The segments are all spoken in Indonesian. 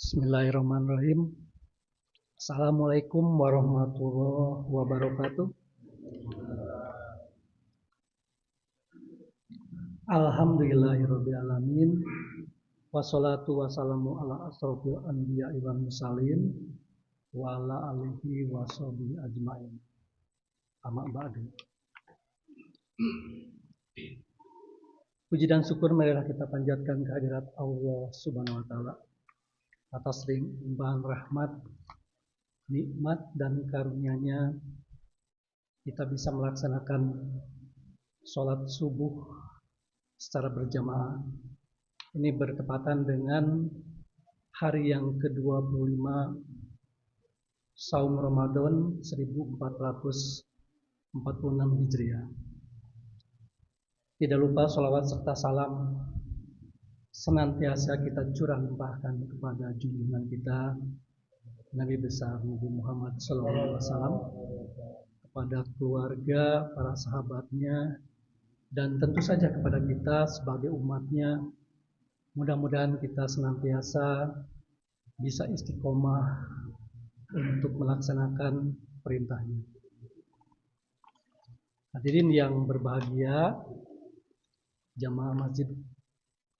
Bismillahirrahmanirrahim. Assalamualaikum warahmatullahi wabarakatuh. Alhamdulillahirabbil alamin. Wassalatu wassalamu ala asrofil anbiya'i wal mursalin wa ala alihi washabihi ajmain. Amma ba'du. Puji dan syukur marilah kita panjatkan kehadirat Allah Subhanahu wa taala atas limpahan rahmat, nikmat dan karunia-Nya kita bisa melaksanakan sholat subuh secara berjamaah. Ini bertepatan dengan hari yang ke-25 Saum Ramadan 1446 Hijriah. Tidak lupa sholawat serta salam senantiasa kita curah limpahkan kepada junjungan kita Nabi besar Nabi Muhammad SAW, kepada keluarga, para sahabatnya, dan tentu saja kepada kita sebagai umatnya. Mudah-mudahan kita senantiasa bisa istiqomah untuk melaksanakan perintahnya. Hadirin yang berbahagia, jamaah Masjid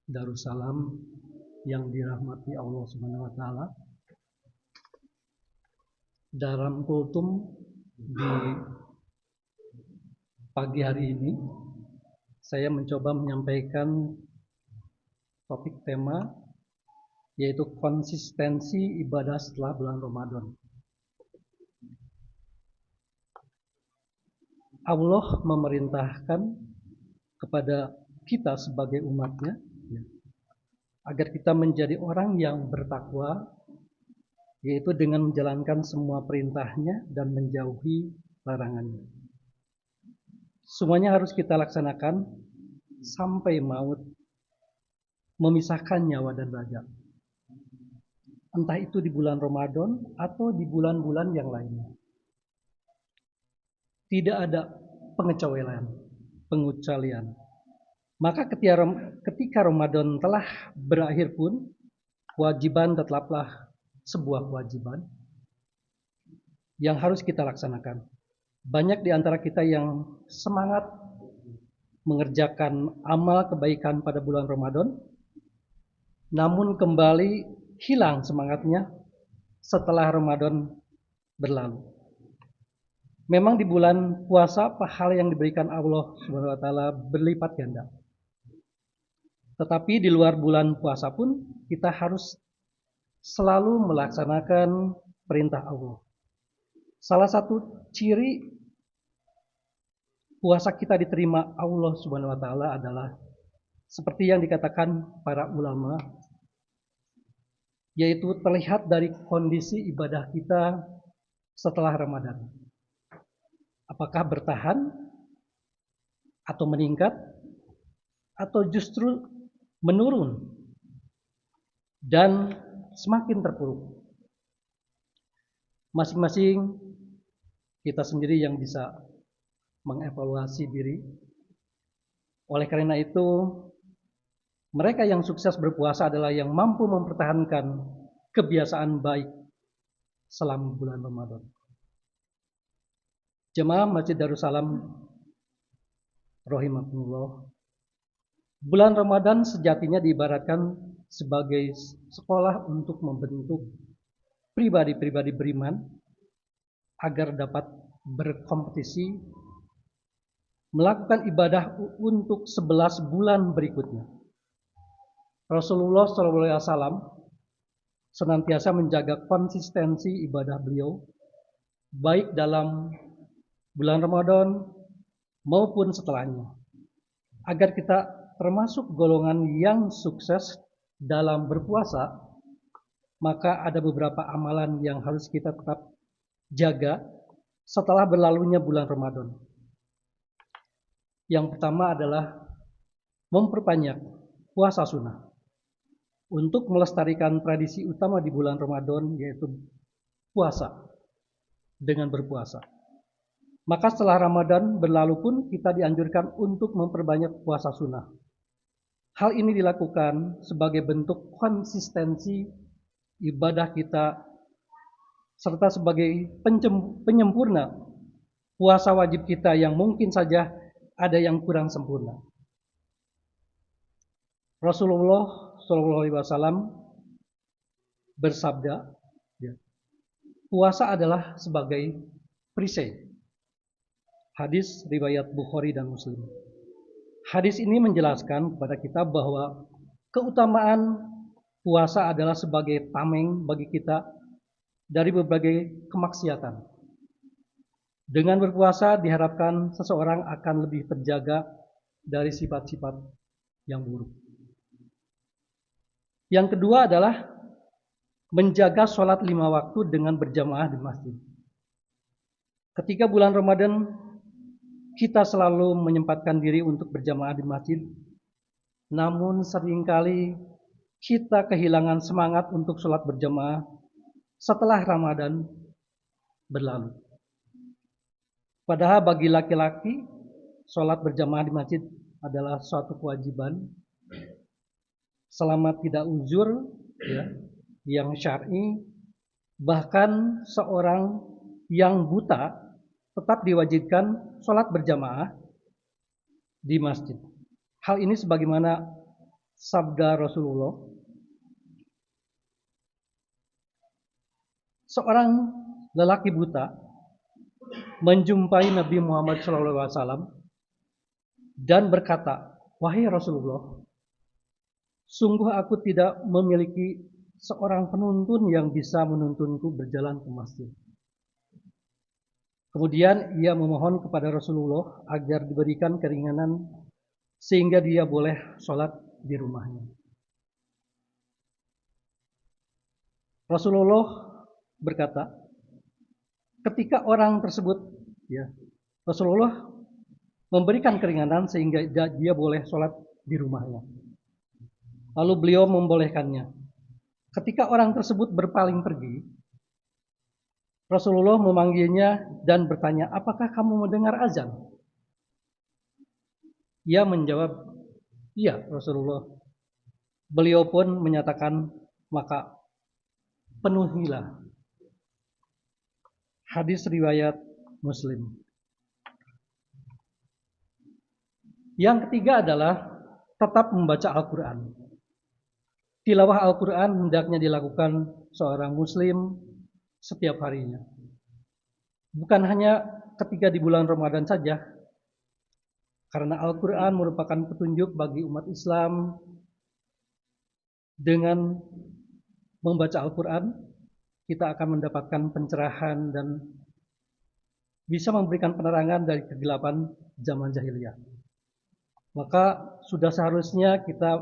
Darussalam yang dirahmati Allah Subhanahu wa taala. Dalam kultum di pagi hari ini saya mencoba menyampaikan topik tema, yaitu konsistensi ibadah setelah bulan Ramadan. Allah memerintahkan kepada kita sebagai umatnya agar kita menjadi orang yang bertakwa, yaitu dengan menjalankan semua perintahnya dan menjauhi larangannya. Semuanya harus kita laksanakan sampai maut memisahkan nyawa dan raga. Entah itu di bulan Ramadan atau di bulan-bulan yang lainnya. Tidak ada pengecualian. Maka ketika Ramadan telah berakhir pun, kewajiban tetaplah sebuah kewajiban yang harus kita laksanakan. Banyak di antara kita yang semangat mengerjakan amal kebaikan pada bulan Ramadan, namun kembali hilang semangatnya setelah Ramadan berlalu. Memang di bulan puasa pahala yang diberikan Allah Subhanahu wa taala berlipat ganda. Tetapi di luar bulan puasa pun kita harus selalu melaksanakan perintah Allah. Salah satu ciri puasa kita diterima Allah Subhanahu wa taala adalah seperti yang dikatakan para ulama, yaitu terlihat dari kondisi ibadah kita setelah Ramadan. Apakah bertahan atau meningkat atau justru menurun dan semakin terpuruk. Masing-masing kita sendiri yang bisa mengevaluasi diri. Oleh karena itu, mereka yang sukses berpuasa adalah yang mampu mempertahankan kebiasaan baik selama bulan Ramadan. Jemaah Masjid Darussalam rahimakumullah, bulan Ramadan sejatinya diibaratkan sebagai sekolah untuk membentuk pribadi-pribadi beriman agar dapat berkompetisi melakukan ibadah untuk 11 bulan berikutnya. Rasulullah SAW senantiasa menjaga konsistensi ibadah beliau baik dalam bulan Ramadan maupun setelahnya, agar kita termasuk golongan yang sukses dalam berpuasa. Maka ada beberapa amalan yang harus kita tetap jaga setelah berlalunya bulan Ramadan. Yang pertama adalah memperbanyak puasa sunnah untuk melestarikan tradisi utama di bulan Ramadan, yaitu puasa dengan berpuasa. Maka setelah Ramadan berlalu pun kita dianjurkan untuk memperbanyak puasa sunnah. Hal ini dilakukan sebagai bentuk konsistensi ibadah kita, serta sebagai penyempurna puasa wajib kita yang mungkin saja ada yang kurang sempurna. Rasulullah SAW bersabda, puasa adalah sebagai perisai. Hadis riwayat Bukhari dan Muslim. Hadis ini menjelaskan kepada kita bahwa keutamaan puasa adalah sebagai tameng bagi kita dari berbagai kemaksiatan. Dengan berpuasa diharapkan seseorang akan lebih terjaga dari sifat-sifat yang buruk. Yang kedua adalah menjaga sholat 5 waktu dengan berjamaah di masjid. Ketika bulan Ramadan, kita selalu menyempatkan diri untuk berjamaah di masjid. Namun seringkali kita kehilangan semangat untuk sholat berjamaah setelah Ramadan berlalu. Padahal bagi laki-laki, sholat berjamaah di masjid adalah suatu kewajiban selama tidak uzur yang syar'i. Bahkan seorang yang buta tetap diwajibkan sholat berjamaah di masjid. Hal ini sebagaimana sabda Rasulullah. Seorang lelaki buta menjumpai Nabi Muhammad SAW dan berkata, "Wahai Rasulullah, sungguh aku tidak memiliki seorang penuntun yang bisa menuntunku berjalan ke masjid." Kemudian ia memohon kepada Rasulullah agar diberikan keringanan sehingga dia boleh sholat di rumahnya. Rasulullah berkata, ketika orang tersebut, Rasulullah memberikan keringanan sehingga dia boleh sholat di rumahnya. Lalu beliau membolehkannya. Ketika orang tersebut berpaling pergi, Rasulullah memanggilnya dan bertanya, "Apakah kamu mendengar azan?" Ia menjawab, "Iya, Rasulullah." Beliau pun menyatakan, "Maka penuhilah." Hadis riwayat Muslim. Yang ketiga adalah tetap membaca Al-Quran. Tilawah Al-Quran hendaknya dilakukan seorang muslim setiap harinya. Bukan hanya ketika di bulan Ramadan saja, karena Al-Quran merupakan petunjuk bagi umat Islam. Dengan membaca Al-Quran, kita akan mendapatkan pencerahan dan bisa memberikan penerangan dari kegelapan zaman jahiliyah. Maka sudah seharusnya kita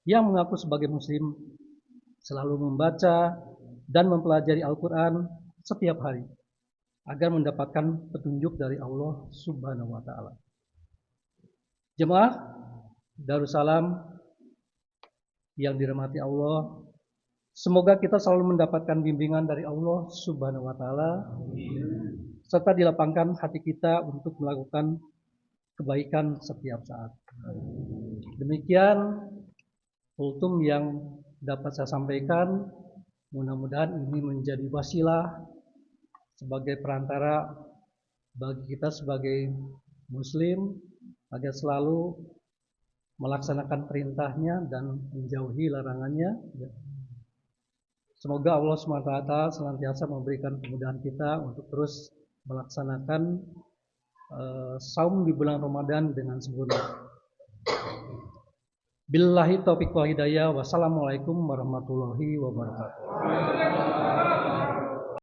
yang mengaku sebagai muslim selalu membaca dan mempelajari Al-Quran setiap hari agar mendapatkan petunjuk dari Allah Subhanahu wa Ta'ala. Jemaah Darussalam yang dirahmati Allah, semoga kita selalu mendapatkan bimbingan dari Allah Subhanahu wa Ta'ala, serta dilapangkan hati kita untuk melakukan kebaikan setiap saat. Demikian kultum yang dapat saya sampaikan. Mudah-mudahan ini menjadi wasilah sebagai perantara bagi kita sebagai muslim agar selalu melaksanakan perintahnya dan menjauhi larangannya. Semoga Allah SWT senantiasa memberikan kemudahan kita untuk terus melaksanakan saum di bulan Ramadan dengan sempurna. Billahi taufiq wal hidayah. Wassalamualaikum warahmatullahi wabarakatuh.